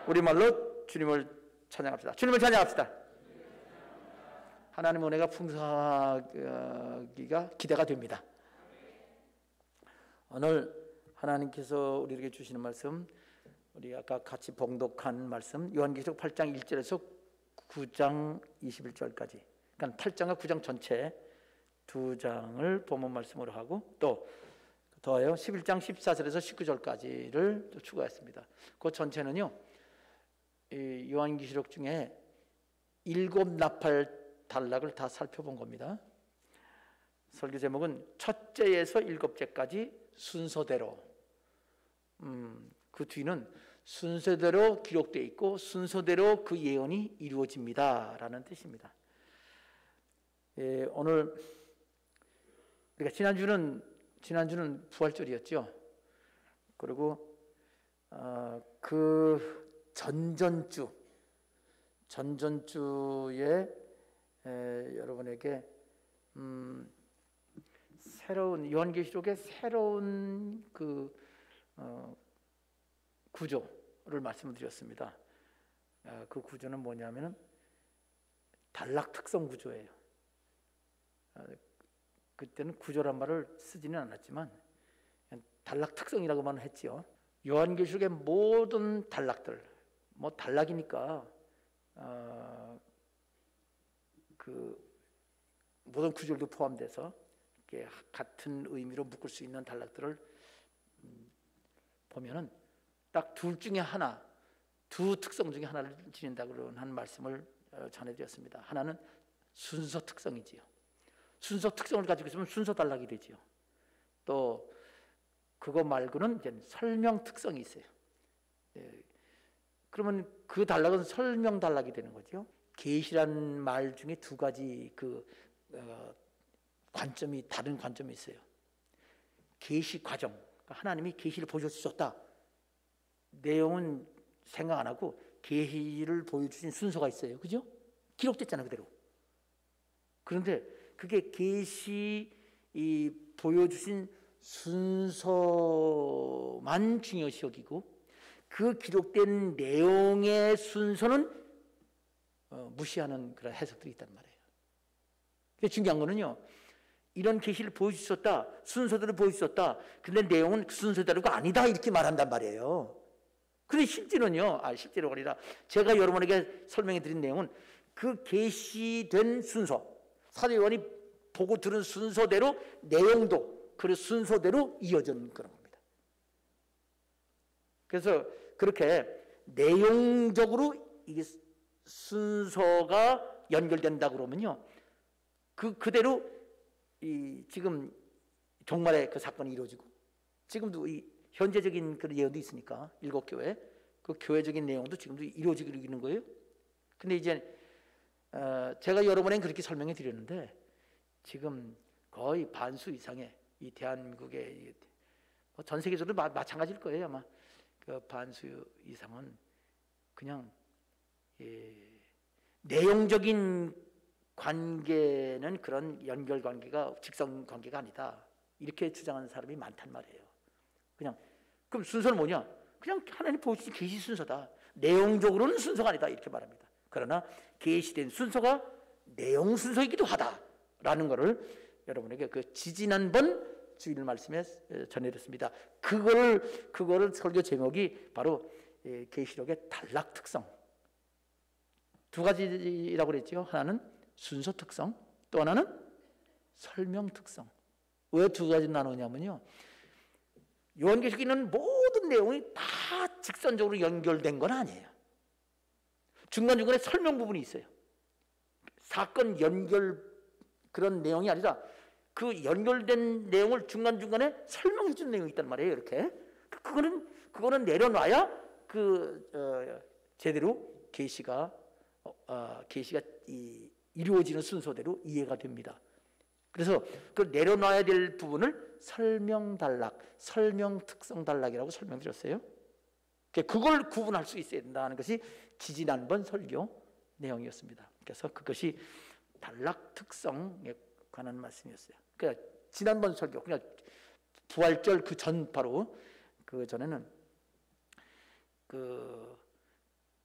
우리말로 주님을 찬양합시다. 주님을 찬양합시다. 하나님의 은혜가 풍성하기가 기대가 됩니다. 오늘 하나님께서 우리에게 주시는 말씀, 우리 아까 같이 봉독한 말씀, 요한계시록 8장 1절에서 9장 21절까지, 그러니까 8장과 9장 전체 두 장을 본문 말씀으로 하고, 또 더해요 11장 14절에서 19절까지를 또 추가했습니다. 그 전체는요, 이 요한계시록 중에 7 나팔 단락을 다 살펴본 겁니다. 설교 제목은 첫째에서 7제까지 순서대로, 그 뒤는 순서대로 기록되어 있고 순서대로 그 예언이 이루어집니다 라는 뜻입니다. 오늘 우리가 지난주는 부활절이었죠. 그리고 그 전전주에 여러분에게 새로운 요한계시록의 새로운 그 구조를 말씀을 드렸습니다. 그 구조는 뭐냐면은 단락 특성 구조예요. 그때는 구조란 말을 쓰지는 않았지만 단락 특성이라고만 했지요. 요한계시록의 모든 단락들, 뭐 단락이니까 그 모든 구절도 포함돼서 이렇게 같은 의미로 묶을 수 있는 단락들을 보면은 딱 둘 중에 하나, 두 특성 중에 하나를 지닌다고 하는 말씀을 전해드렸습니다. 하나는 순서 특성이지요. 순서 특성을 가지고 있으면 순서 단락이 되지요. 또 그거 말고는 이제 설명 특성이 있어요. 그러면 그 단락은 설명 단락이 되는 거죠. 계시란 말 중에 두 가지 그 관점이, 다른 관점이 있어요. 계시 과정, 그러니까 하나님이 계시를 보여주셨다. 내용은 생각 안 하고 계시를 보여주신 순서가 있어요. 그죠? 기록됐잖아요, 그대로. 그런데 그게 계시 보여주신 순서만 중요시 여기고 그 기록된 내용의 순서는 무시하는 그런 해석들이 있단 말이에요. 중요한 거는요, 이런 계시를 보여주셨다, 순서대로 보여주셨다. 근데 내용은 그 순서대로가 아니다 이렇게 말한단 말이에요. 근데 실제로가 아니라 제가 여러분에게 설명해 드린 내용은 그 계시된 순서, 사도 요한이 보고 들은 순서대로 내용도 그 순서대로 이어진 그런 겁니다. 그래서 그렇게 내용적으로 이게 순서가 연결된다 그러면요, 그대로 지금 종말의 그 사건이 이루어지고, 지금도 이 현재적인 그런 예언도 있으니까 7교회 그 교회적인 내용도 지금도 이루어지고 있는 거예요. 근데 이제 제가 여러분에게 그렇게 설명해 드렸는데, 지금 거의 반수 이상의 이 대한민국의 전 세계적으로 마찬가지일 거예요. 아마 그 반수 이상은 그냥 내용적인 관계는 그런 연결 관계가 직선 관계가 아니다 이렇게 주장하는 사람이 많단 말이에요. 그럼 순서는 뭐냐? 그냥 하나님 보여주신 계시 순서다. 내용적으로는 순서가 아니다 이렇게 말합니다. 그러나 계시된 순서가 내용 순서이기도 하다라는 것을 여러분에게 그 지지난번 주일 말씀에 전해드렸습니다. 그거를 설교 제목이 바로 계시록의 단락 특성. 두 가지라고 그랬죠. 하나는 순서 특성, 또 하나는 설명 특성. 왜 두 가지 나누냐면요, 요한계시록에 있는 모든 내용이 다 직선적으로 연결된 건 아니에요. 중간중간에 설명 부분이 있어요. 사건 연결 그런 내용이 아니라 그 연결된 내용을 중간중간에 설명해 주는 내용이 있단 말이에요. 이렇게 그거는 내려놔야 제대로 계시가 이루어지는 순서대로 이해가 됩니다. 그래서 그 내려놔야 될 부분을 설명 단락, 설명 특성 단락이라고 설명드렸어요. 그걸 구분할 수 있어야 된다는 것이 지지난번 설교 내용이었습니다. 그래서 그것이 단락 특성에 관한 말씀이었어요. 그러니까 지난번 설교, 그냥 부활절 그 전, 바로 그 전에는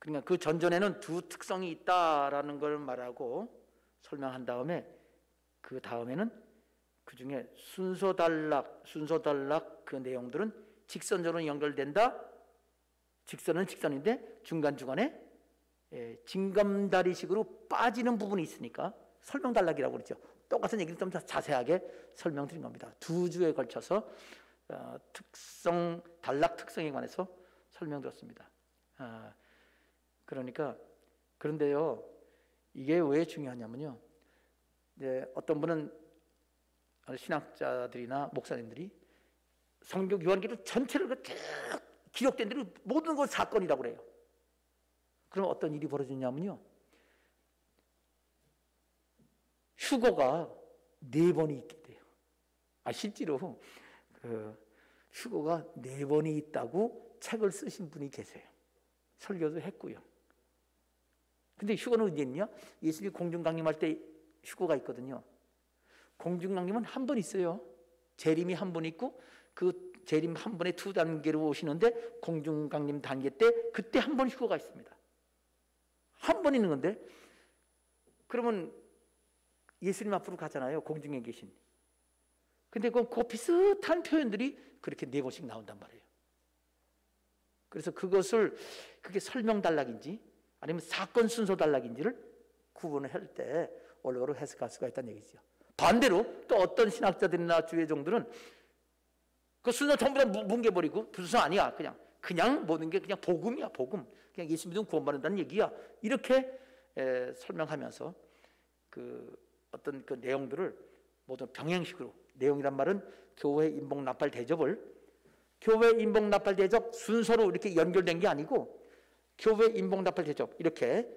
그러니까 그 전전에는 두 특성이 있다라는 걸 말하고 설명한 다음에 그 다음에는 그 중에 순서 단락 그 내용들은 직선적으로 연결된다. 직선은 직선인데 중간중간에 징검다리식으로 빠지는 부분이 있으니까 설명 단락이라고 그러죠. 똑같은 얘기를 좀 더 자세하게 설명드린 겁니다. 두 주에 걸쳐서 특성, 단락 특성에 관해서 설명드렸습니다. 그러니까 그런데요, 이게 왜 중요하냐면요, 어떤 분은 신학자들이나 목사님들이 성경 요한계시록 전체를 쭉 기록된 대로 모든 것 사건이라고 그래요. 그럼 어떤 일이 벌어졌냐면요, 휴거가 4번이 있게 돼요. 실제로 휴거가 4번이 있다고 책을 쓰신 분이 계세요. 설교도 했고요. 근데 휴거는 어디 있냐? 예수님이 공중 강림할 때 휴거가 있거든요. 공중 강림은 한 번 있어요. 재림이 한 번 있고 그 재림 한 번에 2단계로 오시는데 공중 강림 단계 때 그때 한 번 휴거가 있습니다. 한 번 있는 건데, 그러면 예수님 앞으로 가잖아요. 공중에 계신. 근데 그 비슷한 표현들이 그렇게 4번씩 나온단 말이에요. 그래서 그게 설명 단락인지 아니면 사건 순서 단락인지를 구분을 할 때 원어로 해석할 수가 있다는 얘기죠. 반대로 또 어떤 신학자들이나 주의종들은 그 순서 전부 다 뭉개버리고 순서 아니야. 그냥 모든 게 그냥 복음이야. 복음. 그냥 예수 믿으면 구원받는다는 얘기야. 이렇게 설명하면서 어떤 그 내용들을 모두 병행식으로, 내용이란 말은 교회 인복 나팔 대접을 교회 인복 나팔 대접 순서로 이렇게 연결된 게 아니고 교회 인복 나팔 대접 이렇게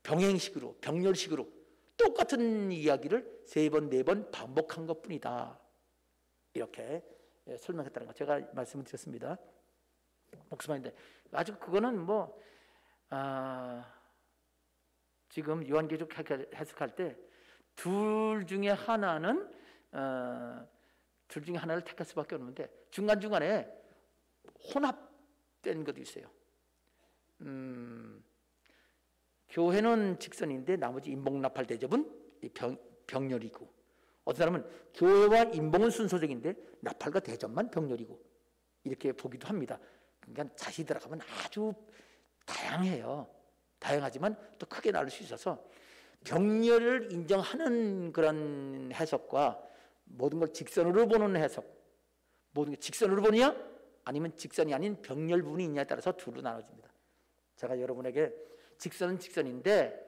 병행식으로, 병렬식으로 똑같은 이야기를 3번, 4번 반복한 것뿐이다. 이렇게 설명했다는 거 제가 말씀을 드렸습니다. 목숨인데 아주 그거는 지금 요한계시록 해석할 때 둘 중에 하나를 택할 수밖에 없는데 중간중간에 혼합된 것도 있어요. 교회는 직선인데 나머지 인복나팔 대접은 병렬이고, 어떤 사람은 교회와 인복은 순서적인데 나팔과 대접만 병렬이고, 이렇게 보기도 합니다. 그러니까 자세히 들어가면 아주 다양해요. 다양하지만 또 크게 나눌 수 있어서 병렬을 인정하는 그런 해석과 모든 걸 직선으로 보는 해석, 모든 게 직선으로 보느냐 아니면 직선이 아닌 병렬 부분이 있냐에 따라서 둘로 나눠집니다. 제가 여러분에게 직선은 직선인데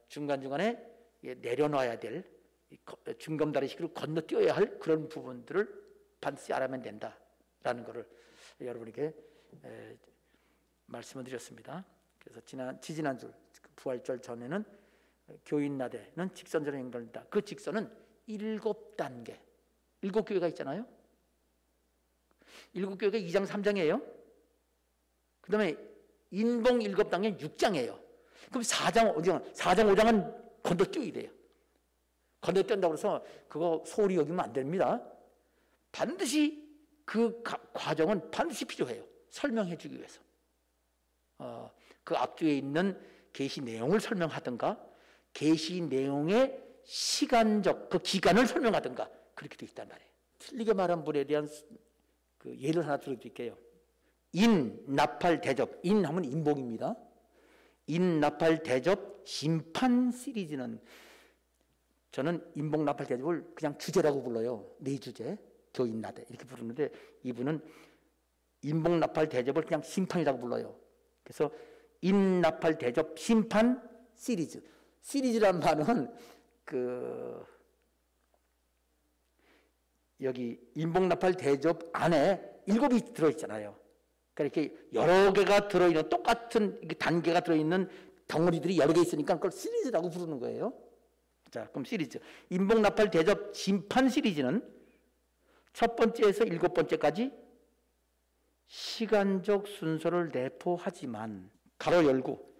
중간중간에 내려놔야 될 중검다리식으로 건너뛰어야 할 그런 부분들을 반드시 알아면 된다라는 것을 여러분에게 말씀을 드렸습니다. 그래서 지지난주 부활절 전에는 교인나대는 직선적으로 연결된다. 그 직선은 7단계, 7교회가 있잖아요. 7교회가 2장 3장이에요. 그 다음에 인봉 7단계는 6장이에요. 그럼 4장 5장은 건너뛰어야 돼요. 건너뛴다고 해서 그거 소홀히 여기면 안 됩니다. 반드시 그 과정은 반드시 필요해요. 설명해 주기 위해서. 그 앞뒤에 있는 계시 내용을 설명하든가 계시 내용의 시간적 그 기간을 설명하든가 그렇게 되어 있단 말이에요. 틀리게 말한 분에 대한 그 예를 하나 들어드릴게요. 인나팔 대접, 인하면 인복입니다. 인나팔 대접 심판 시리즈는 저는 인복나팔 대접을 그냥 주제라고 불러요. 4주제, 교인나대 이렇게 부르는데 이분은 인복나팔 대접을 그냥 심판이라고 불러요. 그래서 인나팔 대접 심판 시리즈. 시리즈란 말은 여기 인복나팔 대접 안에 7이 들어있잖아요. 그러니까 이렇게 여러 개가 들어있는 똑같은 단계가 들어있는 덩어리들이 여러 개 있으니까 그걸 시리즈라고 부르는 거예요. 자, 그럼 시리즈. 인복나팔 대접 심판 시리즈는 첫 번째에서 7번째까지 시간적 순서를 내포하지만 가로 열고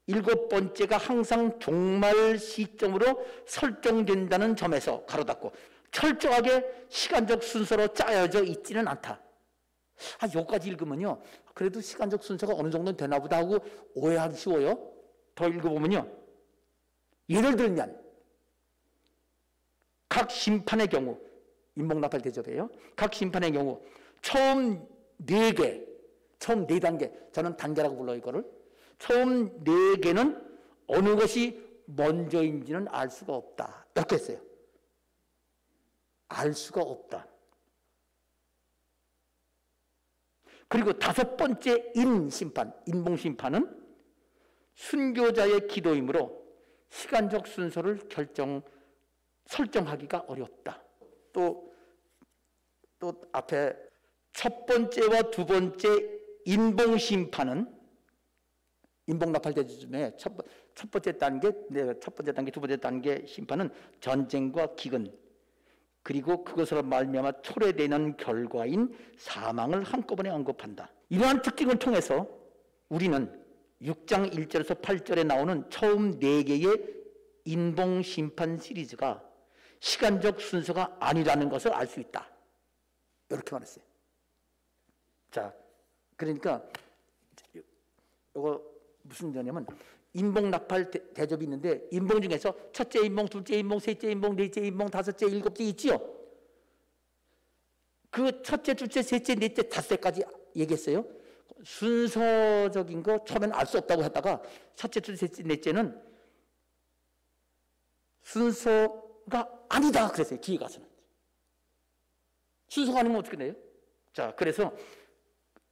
7번째가 항상 종말 시점으로 설정된다는 점에서 가로 닫고 철저하게 시간적 순서로 짜여져 있지는 않다. 여기까지 읽으면요, 그래도 시간적 순서가 어느 정도는 되나 보다 하고 오해하기 쉬워요. 더 읽어보면요, 예를 들면 각 심판의 경우, 인목나팔 대접이에요. 각 심판의 경우 처음 4개, 처음 4단계, 저는 단계라고 불러요 이거를. 처음 4개는 어느 것이 먼저인지는 알 수가 없다, 이렇게 했어요. 알 수가 없다. 그리고 5번째 인심판, 인봉심판은 순교자의 기도이므로 시간적 순서를 설정하기가 어렵다. 또 앞에 첫 번째와 두 번째 인봉심판은, 인봉나팔 대주중에 첫 번째 단계, 첫 번째 단계, 두 번째 단계 심판은 전쟁과 기근, 그리고 그것으로 말미암아 초래되는 결과인 사망을 한꺼번에 언급한다. 이러한 특징을 통해서 우리는 6장 1절에서 8절에 나오는 처음 4개의 인봉심판 시리즈가 시간적 순서가 아니라는 것을 알 수 있다, 이렇게 말했어요. 자, 그러니까 이거 무슨 전냐면, 인봉나팔 대접이 있는데 인봉 중에서 첫째 인봉, 둘째 인봉, 셋째 인봉, 넷째 인봉, 다섯째, 일곱째 있지요. 그 첫째, 둘째, 셋째, 넷째, 다섯째까지 얘기했어요. 순서적인 거 처음엔 알 수 없다고 했다가 첫째, 둘째, 셋째, 넷째는 순서가 아니다 그랬어요. 뒤에 가서는 순서가 아니면 어떻게 돼요? 자, 그래서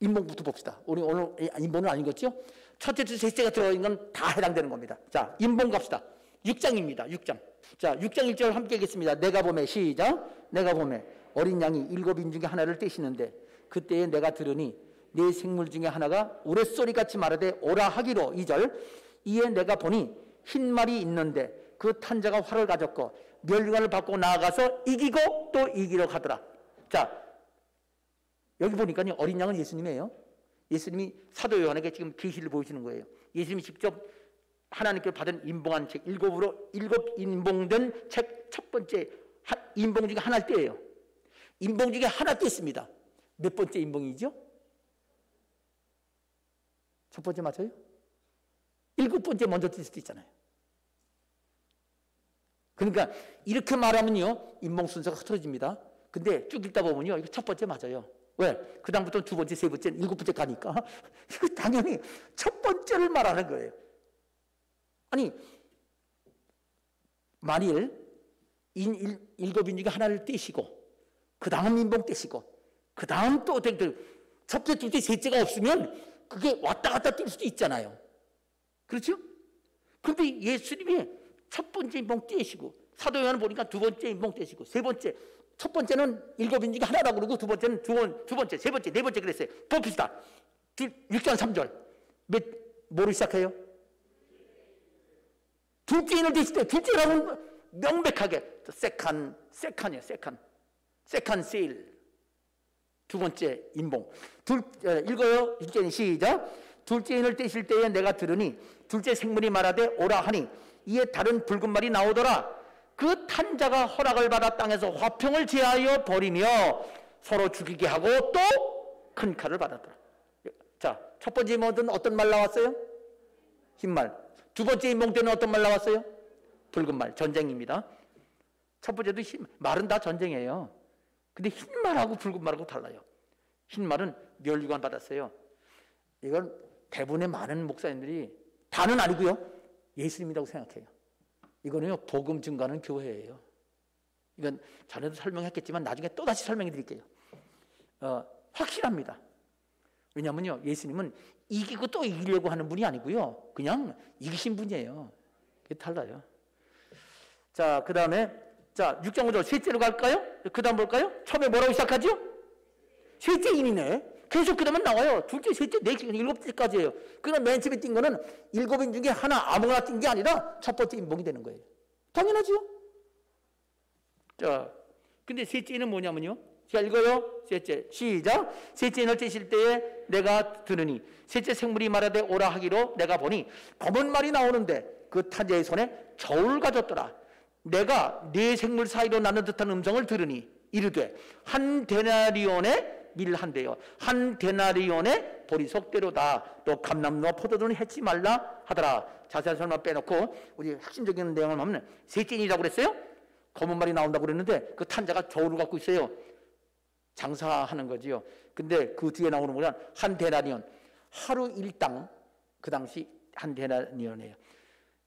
인봉부터 봅시다. 우리 오늘 인봉은 아닌 거죠? 첫째, 둘째, 셋째가 들어있는 건 다 해당되는 겁니다. 자, 인봉 갑시다. 6장입니다. 6장. 자, 6장 1절 함께 하겠습니다. 내가 보매, 시작. 내가 보매 어린 양이 7인 중에 하나를 떼시는데 그때에 내가 들으니 네 생물 중에 하나가 우레소리같이 말하되 오라 하기로. 2절. 이에 내가 보니 흰 말이 있는데 그 탄자가 활을 가졌고 멸관을 받고 나아가서 이기고 또 이기러 가더라. 자, 여기 보니까요, 어린 양은 예수님이에요. 예수님이 사도 요한에게 지금 계시를 보여주는 거예요. 예수님이 직접 하나님께 받은 인봉한 책, 7 인봉된 책 첫 번째 인봉 중에 하나를 떼예요. 인봉 중에 하나 뗐습니다. 몇 번째 인봉이죠? 첫 번째 맞아요? 7번째 먼저 뗄 수도 있잖아요. 그러니까 이렇게 말하면요, 인봉 순서가 흐트러집니다. 근데 쭉 읽다 보면요, 이거 첫 번째 맞아요. 왜? 그 다음부터 두 번째, 세 번째, 7번째 가니까 이거 당연히 첫 번째를 말하는 거예요. 아니, 만일 7인 중에 하나를 떼시고 그 다음 인봉 떼시고 그 다음 또 첫째, 둘째, 셋째가 없으면 그게 왔다 갔다 뛸 수도 있잖아요. 그렇죠? 그런데 예수님이 첫 번째 인봉 떼시고, 사도 요한을 보니까 두 번째 인봉 떼시고, 세 번째, 첫 번째는 7인 중에 하나라고 그러고 두 번째는 두 번째, 세 번째, 네 번째 그랬어요. 봅시다. 6장 3절. 뭐로 시작해요? 둘째 인을 떼실 때, 둘째라고 명백하게 세컨이에요. 세컨 세일. 두 번째 인봉. 읽어요. 6절 시작. 둘째 인을 떼실 때에 내가 들으니 둘째 생물이 말하되 오라 하니 이에 다른 붉은 말이 나오더라. 그 탄자가 허락을 받아 땅에서 화평을 제하여 버리며 서로 죽이게 하고 또 큰 칼을 받았더라. 자, 첫 번째 인봉 때는 어떤 말 나왔어요? 흰말. 두 번째 인봉 때는 어떤 말 나왔어요? 붉은 말. 전쟁입니다. 첫 번째도 말은 다 전쟁이에요. 근데 흰말하고 붉은 말하고 달라요. 흰말은 멸류관 받았어요. 이건 대부분의 많은 목사님들이, 다는 아니고요, 예수님이라고 생각해요. 이거는요, 복음 증거하는 교회예요. 이건 전에도 설명했겠지만 나중에 또다시 설명해 드릴게요. 확실합니다. 왜냐하면요, 예수님은 이기고 또 이기려고 하는 분이 아니고요, 그냥 이기신 분이에요. 그게 달라요. 자, 그 다음에, 자, 6장 5절 셋째로 갈까요? 그 다음 볼까요? 처음에 뭐라고 시작하죠? 셋째 인이네. 계속 그 다음에 나와요. 둘째, 셋째, 넷째, 7째까지예요. 그러나 맨 처음에 띈 거는 7인 중에 하나 아무거나 띈 게 아니라 첫 번째 인봉이 되는 거예요. 당연하죠? 자, 근데 셋째는 뭐냐면요, 자, 읽어요. 셋째, 시작. 셋째 인을 떼실 때에 내가 들으니 셋째 생물이 말하되 오라 하기로 내가 보니 검은 말이 나오는데 그 탄자의 손에 저울 가졌더라. 내가 네 생물 사이로 나는 듯한 음성을 들으니 이르되 한 데나리온의 밀 한 대요. 한 데나리온의 보리 속대로다. 또 감람노와 포도주는 해치 말라 하더라. 자세한 설명 빼놓고 우리 핵심적인 내용을 보면 셋째인이라고 그랬어요. 검은 말이 나온다고 그랬는데 그 탄자가 저울을 갖고 있어요. 장사하는 거지요. 근데 그 뒤에 나오는 거는 한 데나리온, 하루 일당, 그 당시 한 데나리온이에요.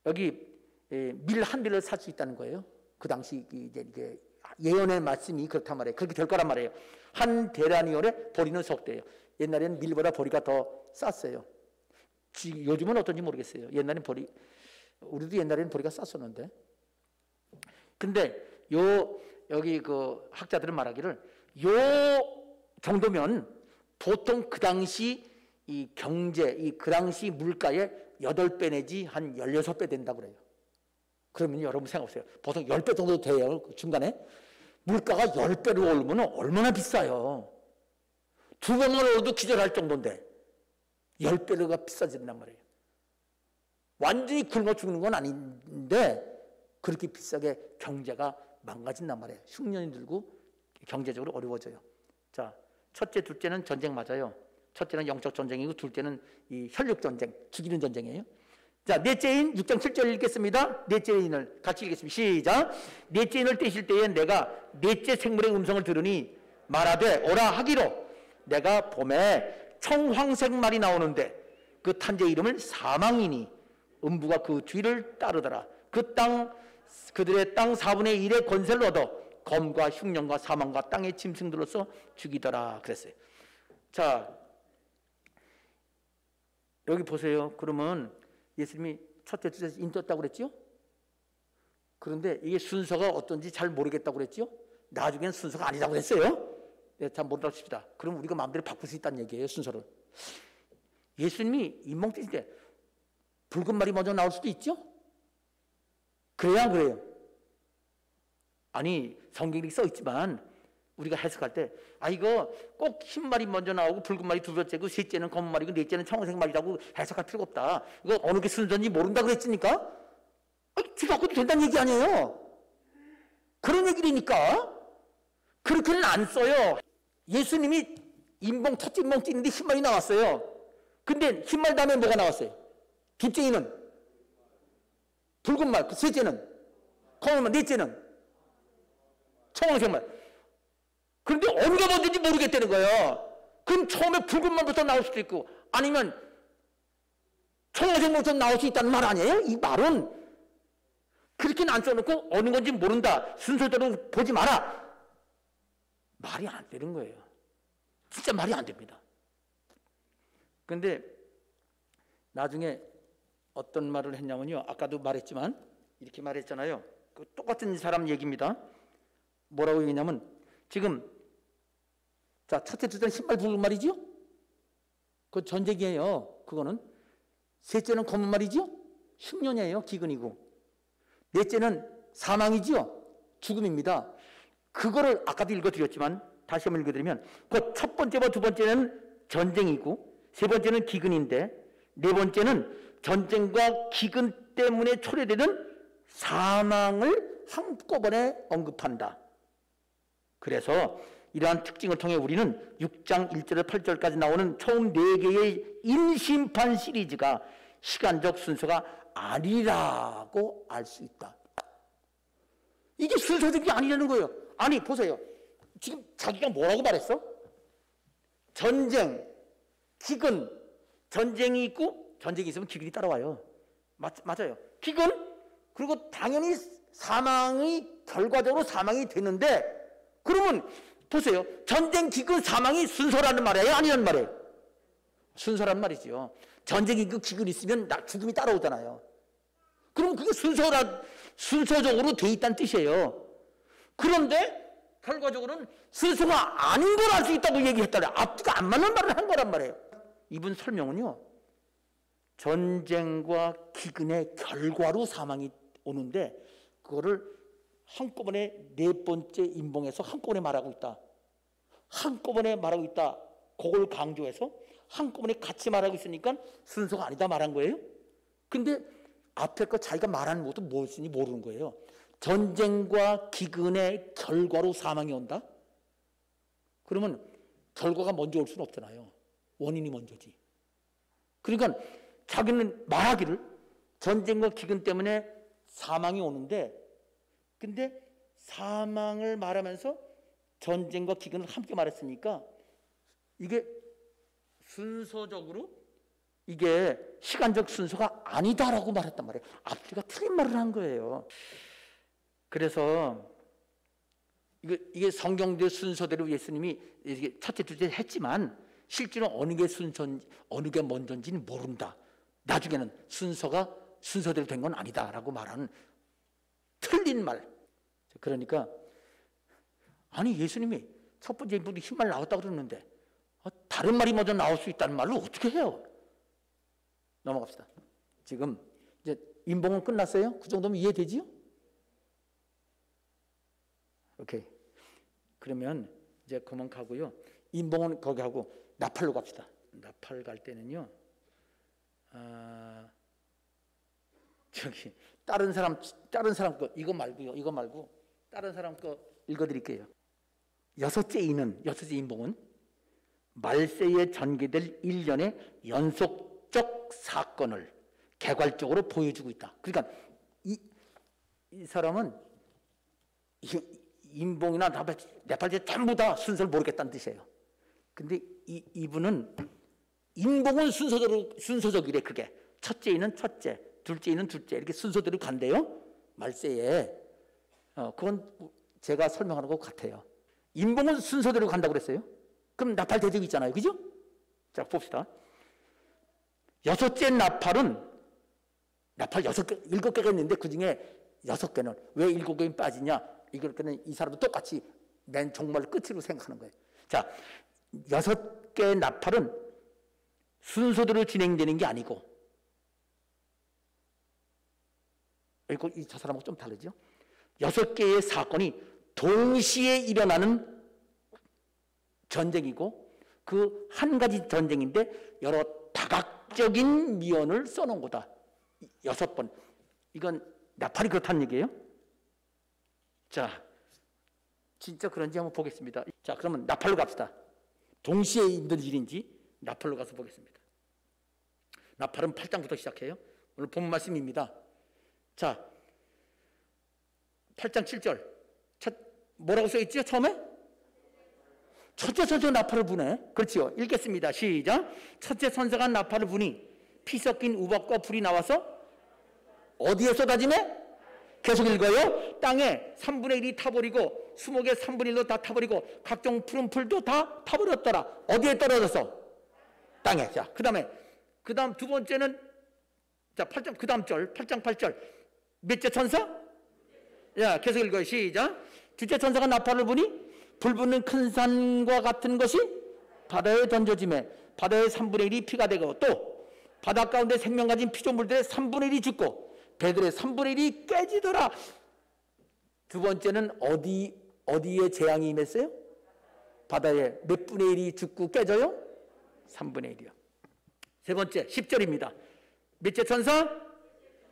여기 밀 한 대를 살 수 있다는 거예요. 그 당시 이제 예언의 말씀이 그렇단 말이에요. 그렇게 될 거란 말이에요. 한 데나리온에 보리는 속대예요. 옛날에는 밀보다 보리가 더 쌌어요. 요즘은 어떤지 모르겠어요. 옛날엔 우리도 옛날에는 보리가 쌌었는데. 근데 여기 그 학자들은 말하기를 요 정도면 보통 그 당시 이 경제, 그 당시 물가의 8배 내지 한 16배 된다고 그래요. 그러면 여러분 생각해보세요. 보통 10배 정도 돼요. 중간에. 물가가 10배로 오르면 얼마나 비싸요. 2배만 오르도 기절할 정도인데 10배가 비싸진단 말이에요. 완전히 굶어 죽는 건 아닌데 그렇게 비싸게 경제가 망가진단 말이에요. 흉년이 들고 경제적으로 어려워져요. 자, 첫째, 둘째는 전쟁 맞아요. 첫째는 영적 전쟁이고 둘째는 이 혈육 전쟁, 죽이는 전쟁이에요. 자, 넷째인 6장 7절 읽겠습니다. 넷째인을 같이 읽겠습니다. 시작. 넷째인을 떼실 때에 내가 넷째 생물의 음성을 들으니 말하되 오라 하기로 내가 봄에 청황색 말이 나오는데 그 탄재 이름을 사망이니 음부가 그 뒤를 따르더라. 그들의 땅 4분의 1의 권세를 얻어 검과 흉년과 사망과 땅의 짐승들로서 죽이더라 그랬어요. 자, 여기 보세요. 그러면 예수님이 첫째, 둘째 인떴다고 그랬죠? 그런데 이게 순서가 어떤지 잘 모르겠다고 그랬죠? 나중에는 순서가 아니라고 그랬어요. 네, 잘 모른다고 칩시다. 그럼 우리가 마음대로 바꿀 수 있다는 얘기예요, 순서를. 예수님이 인봉 떼실 때 붉은 말이 먼저 나올 수도 있죠? 그래야 안 그래요? 아니, 성경이 써 있지만 우리가 해석할 때 이거 꼭 흰 말이 먼저 나오고 붉은 말이 두 번째고 셋째는 검은 말이고 넷째는 청색 말이라고 해석할 필요가 없다. 이거 어느 게 순서인지 모른다고 그랬으니까 뒤바꿔도 된다는 얘기 아니에요. 그런 얘기니까 그렇게는 안 써요. 예수님이 첫째 인봉 띄는데 흰 말이 나왔어요. 근데 흰 말 다음에 뭐가 나왔어요? 둘째는 붉은 말, 셋째는 검은 말, 넷째는 청색 말. 그런데 어느 게 먼저인지 모르겠다는 거예요. 그럼 처음에 붉은 말부터 나올 수도 있고 아니면 청색 말부터 나올 수 있다는 말 아니에요? 이 말은 그렇게는 안 써놓고 어느 건지 모른다. 순서대로 보지 마라. 말이 안 되는 거예요. 진짜 말이 안 됩니다. 그런데 나중에 어떤 말을 했냐면요. 아까도 말했지만 이렇게 말했잖아요. 그 똑같은 사람 얘기입니다. 뭐라고 얘기했냐면 지금 자, 첫째, 둘째는 흰말 붉은 말이죠? 그 전쟁이에요. 그거는. 셋째는 검은 말이죠? 흉년이에요. 기근이고. 넷째는 사망이죠? 죽음입니다. 그거를 아까도 읽어드렸지만 다시 한번 읽어드리면 그 첫 번째와 두 번째는 전쟁이고 세 번째는 기근인데 네 번째는 전쟁과 기근 때문에 초래되는 사망을 한꺼번에 언급한다. 그래서 이러한 특징을 통해 우리는 6장 1절에서 8절까지 나오는 총 4개의 인심판 시리즈가 시간적 순서가 아니라고 알 수 있다. 이게 순서적이 아니라는 거예요. 아니 보세요. 지금 자기가 뭐라고 말했어? 전쟁, 기근, 전쟁이 있고 전쟁이 있으면 기근이 따라와요. 맞아요. 기근, 그리고 당연히 사망이 결과적으로 사망이 되는데 그러면 보세요. 전쟁, 기근, 사망이 순서라는 말이에요? 아니라는 말이에요? 순서란 말이죠. 전쟁, 기근, 기근이 있으면 죽음이 따라오잖아요. 그럼 그게 순서적으로 돼 있다는 뜻이에요. 그런데 결과적으로는 순서가 아닌 걸 알 수 있다고 얘기했다래. 앞뒤가 안 맞는 말을 한 거란 말이에요. 이분 설명은요. 전쟁과 기근의 결과로 사망이 오는데 그거를 한꺼번에 네 번째 인봉에서 한꺼번에 말하고 있다. 한꺼번에 말하고 있다. 그걸 강조해서 한꺼번에 같이 말하고 있으니까 순서가 아니다 말한 거예요. 근데 앞에 거 자기가 말하는 것도 무엇인지 모르는 거예요. 전쟁과 기근의 결과로 사망이 온다? 그러면 결과가 먼저 올 수는 없잖아요. 원인이 먼저지. 그러니까 자기는 말하기를 전쟁과 기근 때문에 사망이 오는데, 근데 사망을 말하면서 전쟁과 기근을 함께 말했으니까 이게 순서적으로 이게 시간적 순서가 아니다라고 말했단 말이에요. 앞뒤가 틀린 말을 한 거예요. 그래서 이게 성경대 순서대로 예수님이 첫째, 둘째 했지만 실제로 어느 게 순서인지 어느 게 먼저인지는 모른다. 나중에는 순서대로 된 건 아니다라고 말하는 틀린 말. 그러니까 아니 예수님이 첫 번째 인물이 흰말 나왔다고 그러는데 다른 말이 먼저 나올 수 있다는 말로 어떻게 해요? 넘어갑시다. 지금 이제 인봉은 끝났어요? 그 정도면 이해되지요? 오케이. 그러면 이제 그만 가고요. 인봉은 거기 하고 나팔로 갑시다. 나팔 갈 때는요. 저기 다른 사람 거 이거 말고 다른 사람 거 읽어드릴게요. 여섯째 인봉은 말세에 전개될 일련의 연속적 사건을 개괄적으로 보여주고 있다. 그러니까 이 사람은 인봉이나 네팔제 전부 다 순서를 모르겠다는 뜻이에요. 근데 이분은 인봉은 순서적이래. 그게 첫째 이는 첫째, 둘째 이는 둘째 이렇게 순서대로 간대요. 말세에 그건 제가 설명하는 것 같아요. 인봉은 순서대로 간다고 그랬어요. 그럼 나팔 대접이 있잖아요, 그죠? 자 봅시다. 여섯째 나팔 7개가 있는데 그 중에 6개는 왜 7개는 빠지냐? 이거는 이 사람도 똑같이 맨 정말 끝으로 생각하는 거예요. 자, 6개 나팔은 순서대로 진행되는 게 아니고, 이거 저 사람하고 좀 다르죠? 6개의 사건이 동시에 일어나는 전쟁이고, 그 한 가지 전쟁인데 여러 다각적인 미연을 써놓은 거다. 6번. 이건 나팔이 그렇다는 얘기예요. 자, 진짜 그런지 한번 보겠습니다. 자, 그러면 나팔로 갑시다. 동시에 있는 일인지 나팔로 가서 보겠습니다. 나팔은 8장부터 시작해요. 오늘 본 말씀입니다. 자, 8장 7절. 뭐라고 써있죠? 처음에? 첫째 선수가 나팔을 부네. 그렇지요. 읽겠습니다. 시작. 첫째 선수가 나팔을 부니 피 섞인 우박과 불이 나와서 어디에 쏟아지네? 계속 읽어요. 땅에 3분의 1이 타버리고 수목의 3분의 1도 다 타버리고 각종 푸른 풀도 다 타버렸더라. 어디에 떨어졌어? 땅에. 자, 그 다음 두 번째는 자 8장 그 다음 절 8장 8절 몇째 천사? 야, 계속 읽어요. 시작. 둘째 천사가 나팔을 부니 불 붙는 큰 산과 같은 것이 바다에 던져지매 바다의 3분의 1이 피가 되고 또 바다 가운데 생명 가진 피조물들의 3분의 1이 죽고 배들의 3분의 1이 깨지더라. 두 번째는 어디에 재앙이 임했어요? 바다에 몇 분의 1이 죽고 깨져요? 3분의 1이요. 세 번째 10절입니다. 몇째 천사?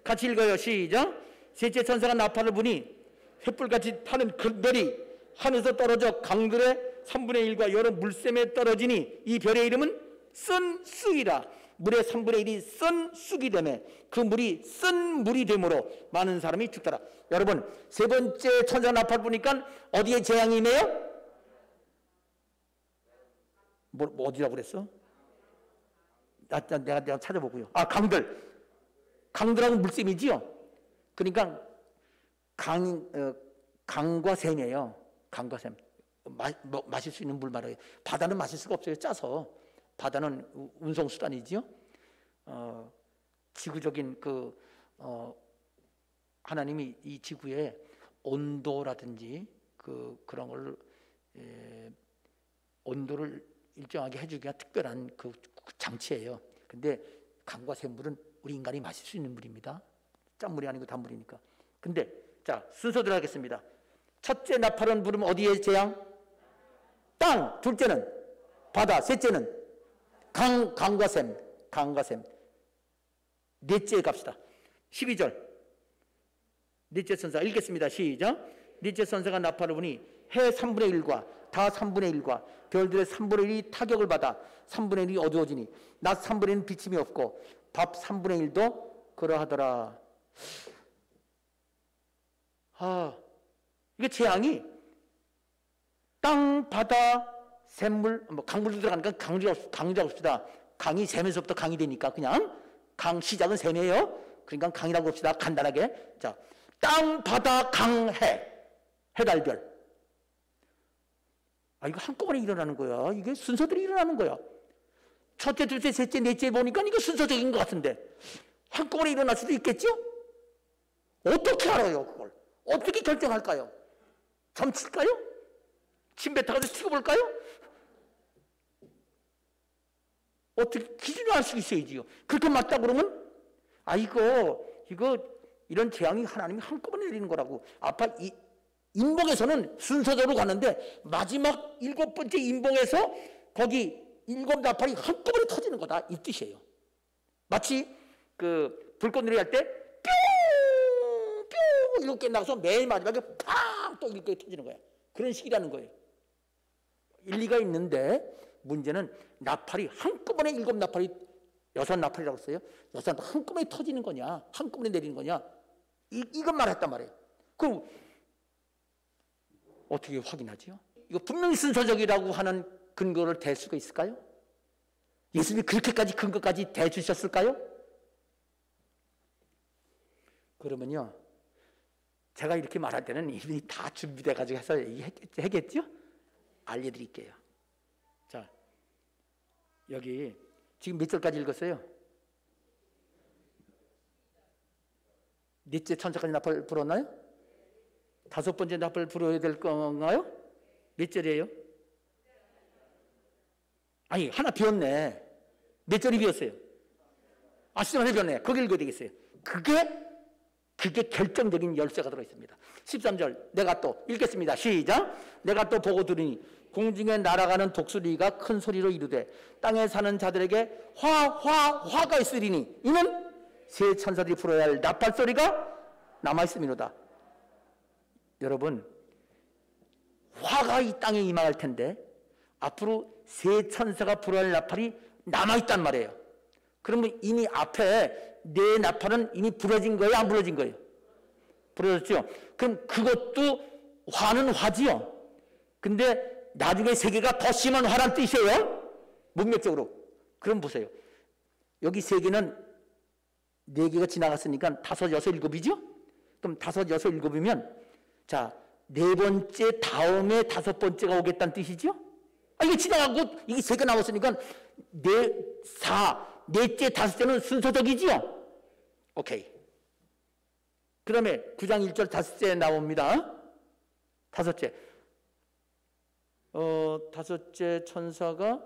같이 읽어요. 시작. 셋째 천사가 나팔을 부니 횃불같이 타는 그 별이 하늘에서 떨어져 강들의 3분의 1과 여러 물샘에 떨어지니 이 별의 이름은 쓴 쑥이라. 물의 3분의 1이 쓴 쑥이 되매 그 물이 쓴 물이 되므로 많은 사람이 죽더라. 여러분, 세 번째 천사 나팔 보니까 어디에 재앙이 임해요? 뭐 어디라고 그랬어? 내가 찾아보고요. 아, 강들하고 물샘이지요. 그러니까 강과 샘이에요. 강과 샘. 마실 수 있는 물 말이에요. 바다는 마실 수가 없어요. 짜서. 바다는 운송수단이지요. 지구적인 하나님이 이 지구에 온도라든지 그런 걸 온도를 일정하게 해주기가 특별한 그 장치예요. 근데 강과 샘물은 우리 인간이 마실 수 있는 물입니다. 짠물이 아니고 단물이니까. 근데 자, 순서대로 하겠습니다. 첫째 나팔은 부르면 어디에 재앙? 땅. 둘째는 바다. 셋째는 강과 샘. 넷째 갑시다. 12절. 넷째 천사 읽겠습니다. 시작. 넷째 천사가 나팔을 부니 해 3분의 1과 다 3분의 1과 별들의 3분의 1이 타격을 받아 3분의 1이 어두워지니 낮 3분의 1은 비침이 없고 밤 3분의 1도 그러하더라. 이게 재앙이 땅, 바다, 샘물, 뭐 강물도 들어가니까 강이라고 합시다. 강이 샘에서부터 강이 되니까 그냥 강 시작은 샘이에요. 그러니까 강이라고 합시다. 간단하게. 자, 땅, 바다, 강, 해. 해달별. 이거 한꺼번에 일어나는 거야. 이게 순서들이 일어나는 거야. 첫째, 둘째, 셋째, 넷째 보니까 이거 순서적인 것 같은데 한꺼번에 일어날 수도 있겠죠? 어떻게 알아요, 그걸? 어떻게 결정할까요? 점칠까요? 침 뱉어가지고 치고 볼까요? 어떻게 기준을 알 수 있어야지요. 그렇게 맞다 그러면 이런 재앙이 하나님이 한꺼번에 내리는 거라고. 아까 인봉에서는 순서대로 가는데 마지막 7번째 인봉에서 거기 7나팔이 한꺼번에 터지는 거다 이 뜻이에요. 마치 그 불꽃놀이 할 때 뿅 이렇게 나가서 맨 마지막에 팡 또 이렇게 터지는 거야. 그런 식이라는 거예요. 일리가 있는데 문제는 나팔이 한꺼번에 7나팔이 6나팔이라고 했어요. 6 한꺼번에 터지는 거냐 한꺼번에 내리는 거냐 이것 말했단 말이에요. 그럼 어떻게 확인하지요? 이거 분명히 순서적이라고 하는 근거를 댈 수가 있을까요? 예수님이 그렇게까지 근거까지 대주셨을까요? 그러면요, 제가 이렇게 말할 때는 이미 다 준비돼 가지고 해서 얘기했겠죠? 알려드릴게요. 자, 여기 지금 몇 절까지 읽었어요? 넷째 천사까지 나팔 불었나요? 5번째 나팔 불어야 될 건가요? 몇 절이에요? 아니, 하나 비었네. 몇 절이 비었어요? 10절이 비었네. 거기 읽어야 되겠어요. 그게 결정적인 열쇠가 들어있습니다. 13절 내가 또 읽겠습니다. 시작. 내가 또 보고 들으니 공중에 날아가는 독수리가 큰 소리로 이르되 땅에 사는 자들에게 화가 있으리니 이는 세 천사들이 불어야 할 나팔 소리가 남아있음이로다. 여러분, 화가 이 땅에 임할 텐데 앞으로 세 천사가 불어야 할 나팔이 남아있단 말이에요. 그러면 이미 앞에 네 나팔은 이미 부러진 거예요? 안 부러진 거예요? 부러졌죠? 그럼 그것도 화는 화지요. 근데 나중에 세 개가 더 심한 화란 뜻이에요? 문맥적으로. 그럼 보세요. 여기 세 개는 네 개가 지나갔으니까 5, 6, 7이죠? 그럼 5, 6, 7이면 자, 네 번째 다음에 5번째가 오겠다는 뜻이죠? 이게 지나가고 이게 세 개 남았으니까 넷째, 5째는 순서적이지요? 오케이. 그 다음에 9장 1절 5째 나옵니다. 5째. 5째 천사가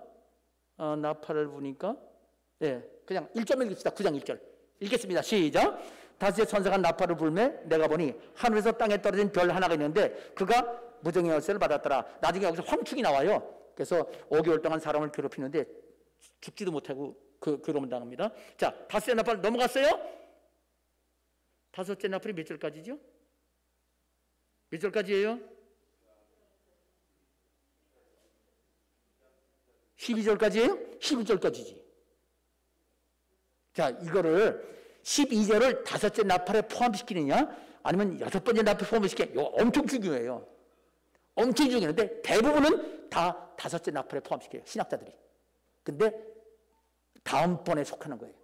나팔을 부니까 그냥 1점 읽읍시다. 9장 1절. 읽겠습니다. 시작. 5째 천사가 나팔을 불매 내가 보니 하늘에서 땅에 떨어진 별 하나가 있는데 그가 무정의 열쇠를 받았더라. 나중에 여기서 황충이 나와요. 그래서 5개월 동안 사람을 괴롭히는데 죽지도 못하고 괴로움을 당합니다. 자, 5째 나팔 넘어갔어요? 5째 나팔이 몇 절까지죠? 몇 절까지예요? 12절까지예요? 12절까지지. 자, 이거를 12절을 5째 나팔에 포함시키느냐 아니면 6번째 나팔에 포함시키느냐 이거 엄청 중요해요. 엄청 중요한데 대부분은 다 5째 나팔에 포함시켜요. 신학자들이. 근데 다음번에 속하는 거예요.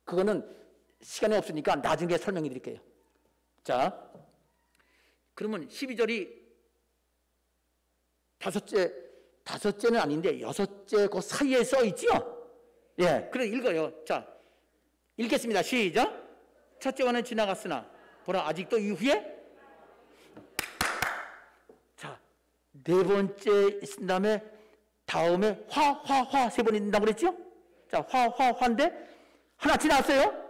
그거는 시간이 없으니까 나중에 설명해 드릴게요. 자, 그러면 12절이 5째는 아닌데 6째 그 사이에 써 있죠? 예, 그래 읽어요. 자, 읽겠습니다. 시작. 첫째 화는 지나갔으나 보라 아직도 이후에 자, 네 번째 있은 다음에 화 세 번 있는다고 그랬죠? 자, 화인데 하나 지나갔어요?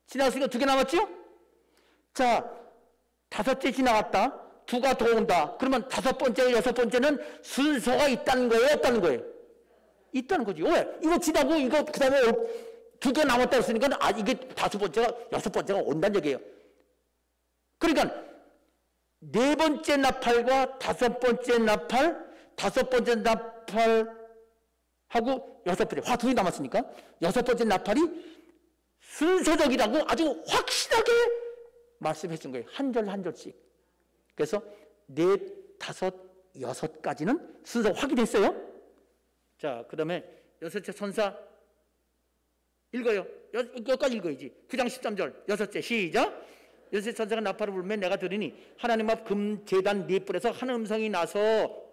지나갔으니까 2개 남았죠? 자, 5째 지나갔다. 2가 더 온다. 그러면 5번째, 6번째는 순서가 있다는 거예요? 없다는 거예요? 있다는 거지. 왜? 이거 지나고 이거 그 다음에 2개 남았다 했으니까 이게 5번째가 6번째가 온다는 얘기예요. 그러니까 4번째 나팔과 5번째 나팔 다섯 번째 나팔하고 여섯 번째, 화 둘이 남았으니까 여섯 번째 나팔이 순서적이라고 아주 확실하게 말씀해 준 거예요. 한 절 한 절씩. 그래서 넷, 다섯, 여섯까지는 순서 확인했어요. 자, 그 다음에 여섯째 천사 읽어요. 여기까지 읽어야지. 9장 13절 여섯째 시작. 여섯째 천사가 나팔을 불며 내가 들으니 하나님 앞 금 제단 네 뿔에서 한 음성이 나서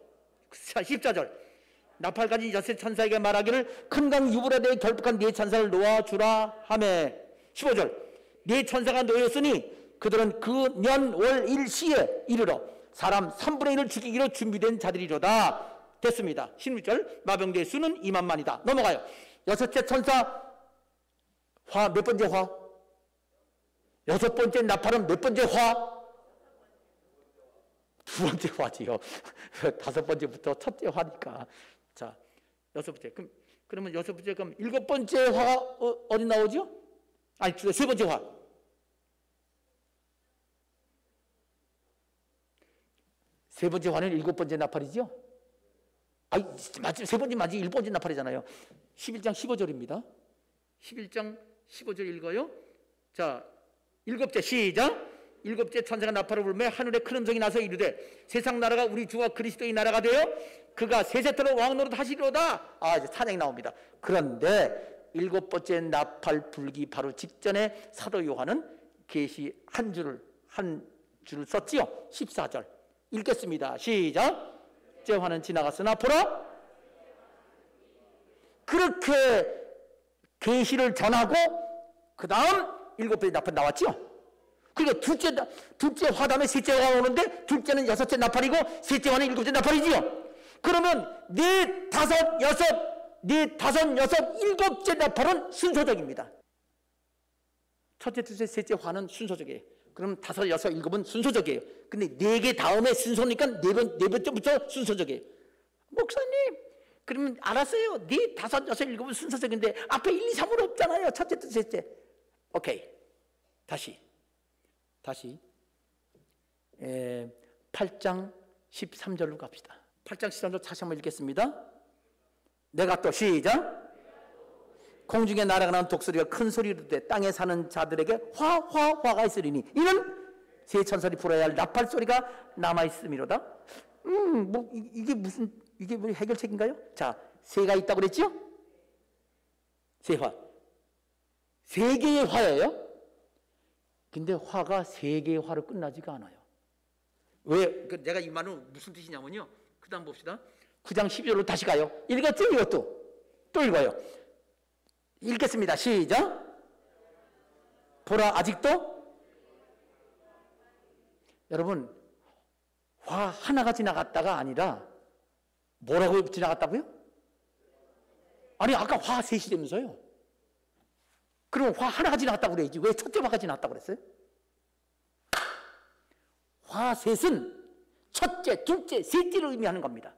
14절 나팔까지 여섯째 천사에게 말하기를 큰 강 유브라데에 결박한 네 천사를 놓아주라 하며 15절 네 천사가 놓였으니 그들은 그 년 월 일시에 이르러 사람 3분의 1을 죽이기로 준비된 자들이로다. 됐습니다. 16절 마병대의 수는 2만만이다. 넘어가요. 여섯째 천사 화 몇 번째 화? 여섯 번째 나팔은 몇 번째 화? 두 번째 화지요. 다섯 번째부터 첫째 화니까. 자, 여섯 번째. 그러면 여섯 번째 그럼 일곱 번째 화가 어디 나오죠? 아니, 세 번째 화. 세 번째 화는 일곱 번째 나팔이죠? 아니, 맞지? 세 번째 맞지? 일곱 번째 나팔이잖아요. 11장 15절입니다. 11장 15절 읽어요. 자, 일곱째 시작. 일곱째 천사가 나팔을 불며 하늘에 큰 음성이 나서 이르되 세상 나라가 우리 주와 그리스도의 나라가 되어 그가 세세토록 왕노릇 하시리로다. 아, 이제 찬양이 나옵니다. 그런데 일곱 번째 나팔 불기 바로 직전에 사도 요한은 계시 한 줄을 썼지요. 14절 읽겠습니다. 시작. 제 화는 지나갔으나 보라 그렇게 계시를 전하고 그 다음 일곱 번째 나팔 나왔죠. 그리고 둘째 화 다음에 셋째 화가 오는데 둘째는 여섯째 나팔이고 셋째 화는 일곱째 나팔이지요. 그러면 넷, 다섯, 여섯, 일곱째 나팔은 순서적입니다. 첫째, 둘째, 셋째 화는 순서적이에요. 그럼 다섯, 여섯, 일곱은 순서적이에요. 근데 네 개 다음에 순서니까 네 번째부터 순서적이에요. 목사님, 그러면 알았어요. 네, 다섯, 여섯, 일곱은 순서적인데 앞에 1, 2, 3으로 없잖아요. 첫째, 둘째, 셋째. 오케이. 다시 8장 13절로 갑시다. 8장 13절 다시 한번 읽겠습니다. 내가 또 시작. 공중에 날아가는 독수리가 큰 소리로 돼 땅에 사는 자들에게 화가 있으리니 이는 세 천사리 불어야 할 나팔 소리가 남아있음이로다. 이게 뭐 해결책인가요? 자, 새가 있다고 그랬죠? 세 화. 세 개의 화예요. 근데 화가 세 개의 화로 끝나지가 않아요. 왜? 내가 이 말은 무슨 뜻이냐면요. 그 다음 봅시다. 9장 12절로 다시 가요. 읽었죠? 이것도. 또 읽어요. 읽겠습니다. 시작. 보라 아직도 여러분 화 하나가 지나갔다가 아니라 뭐라고 지나갔다고요? 아니 아까 화 셋이라면서요. 그럼 화 하나가 지나갔다고 그래야지 왜 첫째 화가 지나갔다고 그랬어요? 화 셋은 첫째, 둘째, 셋째를 의미하는 겁니다.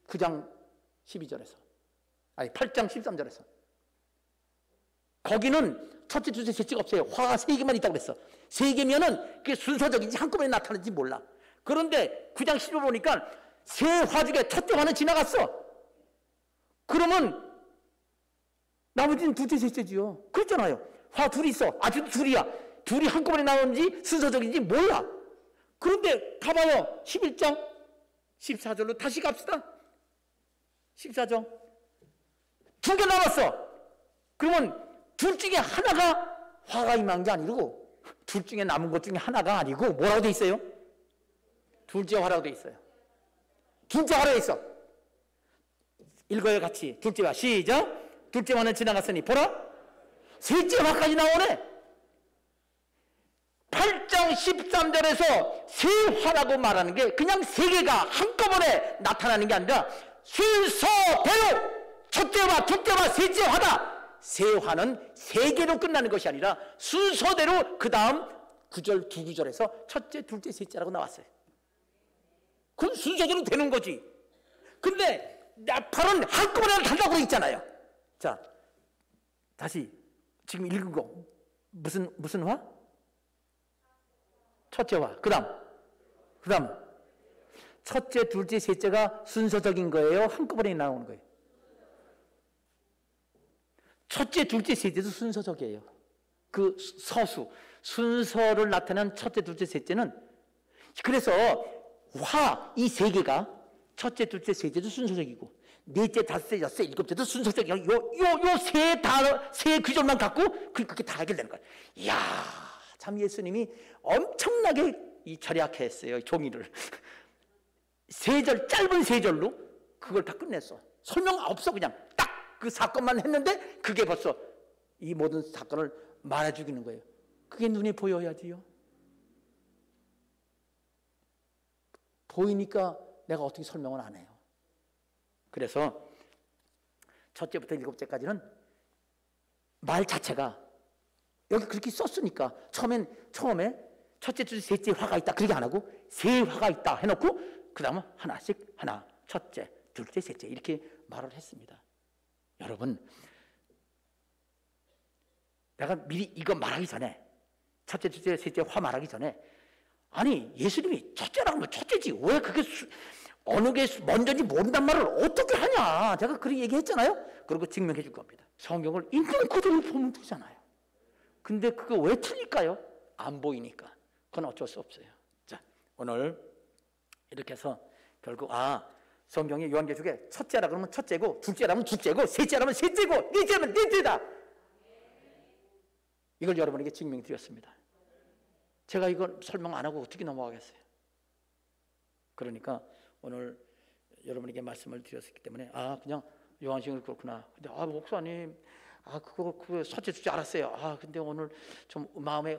9장 12절에서 아니 8장 13절에서 거기는 첫째, 둘째, 셋째가 없어요. 화가 세 개만 있다고 그랬어. 세 개면은 그게 순서적인지 한꺼번에 나타나는지 몰라. 그런데 9장 12절 보니까 세 화 중에 첫째 화는 지나갔어. 그러면 나머지는 둘째, 셋째지요. 그렇잖아요. 화 둘이 있어. 아직도 둘이야. 둘이 한꺼번에 나오는지 순서적인지 몰라. 그런데 가봐요. 11장 14절로 다시 갑시다. 14절 두 개 남았어. 그러면 둘 중에 하나가 화가 임한 게 아니고 둘 중에 남은 것 중에 하나가 아니고 뭐라고 돼 있어요? 둘째 화라고 돼 있어요. 둘째 화라고 돼 있어. 읽어요 같이. 둘째 화 시작. 둘째 화는 지나갔으니 보라 셋째 화까지 나오네. 8장 13절에서 세 화라고 말하는 게 그냥 세 개가 한꺼번에 나타나는 게 아니라 순서대로 첫째 화, 둘째 화, 셋째 화다. 세 화는 세 개로 끝나는 것이 아니라 순서대로 그 다음 9절, 두 구절에서 첫째, 둘째, 셋째라고 나왔어요. 그건 순서대로 되는 거지. 근데 나팔은 한꺼번에 나타난다고 그래 있잖아요. 자, 다시 지금 읽은 거 무슨 화? 첫째 화. 그 다음 첫째, 둘째, 셋째가 순서적인 거예요? 한꺼번에 나오는 거예요? 첫째, 둘째, 셋째도 순서적이에요. 그 서수, 순서를 나타내는 첫째, 둘째, 셋째는, 그래서 이 세 개가 첫째, 둘째, 셋째도 순서적이고, 넷째, 다섯째, 여섯째, 일곱째도 순서적이고, 세 규절만 갖고 그렇게 다 해결되는 거예요. 이야, 참 예수님이 엄청나게 절약했어요, 종이를. 짧은 세 절로 그걸 다 끝냈어. 설명 없어. 그냥 딱 그 사건만 했는데 그게 벌써 이 모든 사건을 말해 주기는 거예요. 그게 눈에 보여야지요. 보이니까 내가 어떻게 설명을 안 해요. 그래서 첫째부터 일곱째까지는 말 자체가 여기 그렇게 썼으니까 처음에 첫째, 둘째, 셋째 화가 있다 그렇게 안 하고 세 화가 있다 해놓고 그 다음은 하나씩 하나, 첫째, 둘째, 셋째 이렇게 말을 했습니다. 여러분, 내가 미리 이거 말하기 전에 첫째, 둘째, 셋째 화 말하기 전에 아니 예수님이 첫째라고 하면 첫째지 왜 그게 어느 게 먼저인지 모른단 말을 어떻게 하냐, 제가 그렇게 얘기했잖아요. 그리고 증명해 줄 겁니다. 성경을 있는 그대로 보면 되잖아요. 근데 그거 왜 틀릴까요? 안 보이니까. 그건 어쩔 수 없어요. 자, 오늘 이렇게 해서 결국 성경의 요한계시록에 첫째라 그러면 첫째고, 둘째라면 둘째고, 셋째라면 셋째고, 넷째라면 넷째다. 이걸 여러분에게 증명드렸습니다. 제가 이걸 설명 안 하고 어떻게 넘어가겠어요? 그러니까 오늘 여러분에게 말씀을 드렸기 때문에 그냥 요한계시록은 그렇구나. 근데 목사님 그거 첫째 둘째 알았어요. 근데 오늘 좀 마음에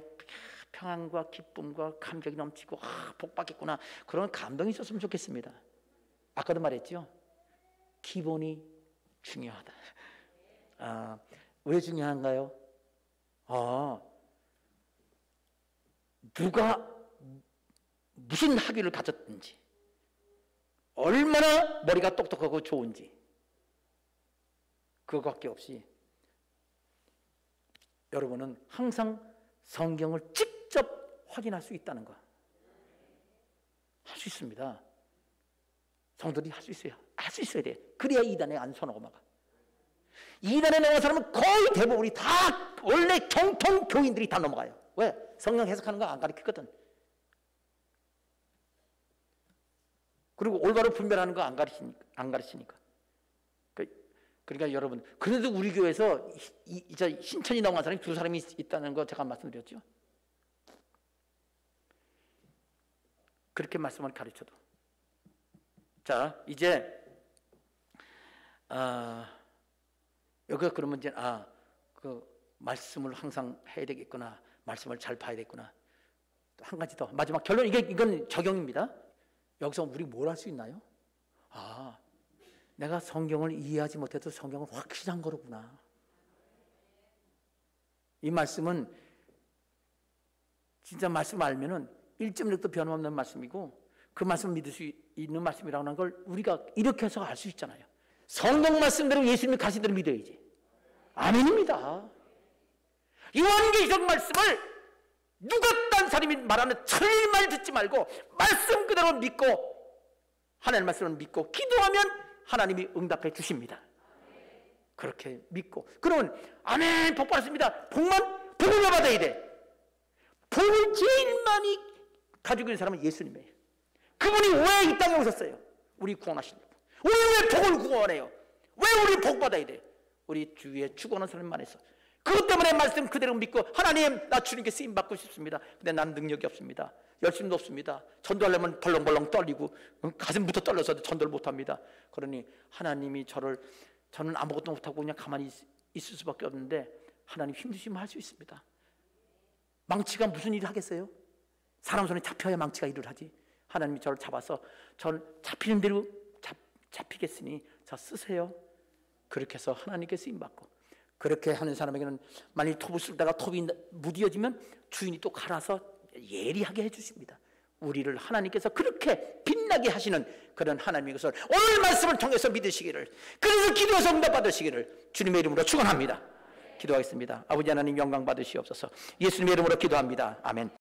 평안과 기쁨과 감격이 넘치고 복 받겠구나, 그런 감동이 있었으면 좋겠습니다. 아까도 말했죠. 기본이 중요하다. 왜 중요한가요? 누가 무슨 학위를 가졌든지, 얼마나 머리가 똑똑하고 좋은지, 그거밖에 없이 여러분은 항상 성경을 직접 확인할 수 있다는 거. 할 수 있습니다. 성도들이 할 수 있어요. 할 수 있어야 돼. 그래야 이단에 안 넘어가. 이단에 넘어간 사람은 거의 대부분이 다 원래 정통 교인들이 다 넘어가요. 왜? 성경 해석하는 거 안 가르치거든. 그리고 올바로 분별하는 거 안 가르치니까. 그러니까 여러분, 그래도 우리 교회에서 신천이 넘어간 사람이 2사람이 있다는 거 제가 말씀드렸죠. 그렇게 말씀을 가르쳐도. 자, 이제 여기가 그러면 이제 그 말씀을 항상 해야 되겠구나, 말씀을 잘 봐야 되겠구나. 또 한 가지 더, 마지막 결론, 이건 적용입니다. 여기서 우리 뭘 할 수 있나요? 내가 성경을 이해하지 못해도 성경은 확실한 거로구나. 이 말씀은 진짜 말씀 알면은 1.6도 변함없는 말씀이고, 그 말씀을 믿을 수 있는 말씀이라는 걸 우리가 이렇게 해서 알 수 있잖아요. 성경 말씀대로 예수님이 가신 대로 믿어야지. 아멘입니다. 요한계시록 말씀을 누가 딴 사람이 말하는 틀린 말 듣지 말고 말씀 그대로 믿고, 하나님 말씀을 믿고 기도하면 하나님이 응답해 주십니다. 그렇게 믿고, 그러면 아멘 복 받았습니다. 복을 받아야 돼. 복을 제일 많이 가지고 있는 사람은 예수님이에요. 그분이 왜 이 땅에 오셨어요? 우리 구원하시려고. 우리 왜 복을 구원해요? 왜 우리 복 받아야 돼? 우리 주위에 죽어가는 사람만 해서. 그것 때문에 말씀 그대로 믿고, 하나님 나 주님께 쓰임 받고 싶습니다. 근데 난 능력이 없습니다. 열심도 없습니다. 전도하려면 벌렁벌렁 떨리고 가슴부터 떨려서 전도를 못합니다. 그러니 하나님이 저는 아무것도 못하고 그냥 가만히 있을 수밖에 없는데, 하나님 힘드시면 할 수 있습니다. 망치가 무슨 일을 하겠어요? 사람 손에 잡혀야 망치가 일을 하지. 하나님이 저를 잡아서 저를 잡히는 대로 잡히겠으니 저 쓰세요. 그렇게 해서 하나님께 쓰임받고, 그렇게 하는 사람에게는 만일 톱을 쓸다가 톱이 무디어지면 주인이 또 갈아서 예리하게 해주십니다. 우리를 하나님께서 그렇게 빛나게 하시는 그런 하나님의 것을 오늘 말씀을 통해서 믿으시기를, 그래서 기도해서 응답 받으시기를 주님의 이름으로 축원합니다. 기도하겠습니다. 아버지 하나님 영광 받으시옵소서. 예수님의 이름으로 기도합니다. 아멘.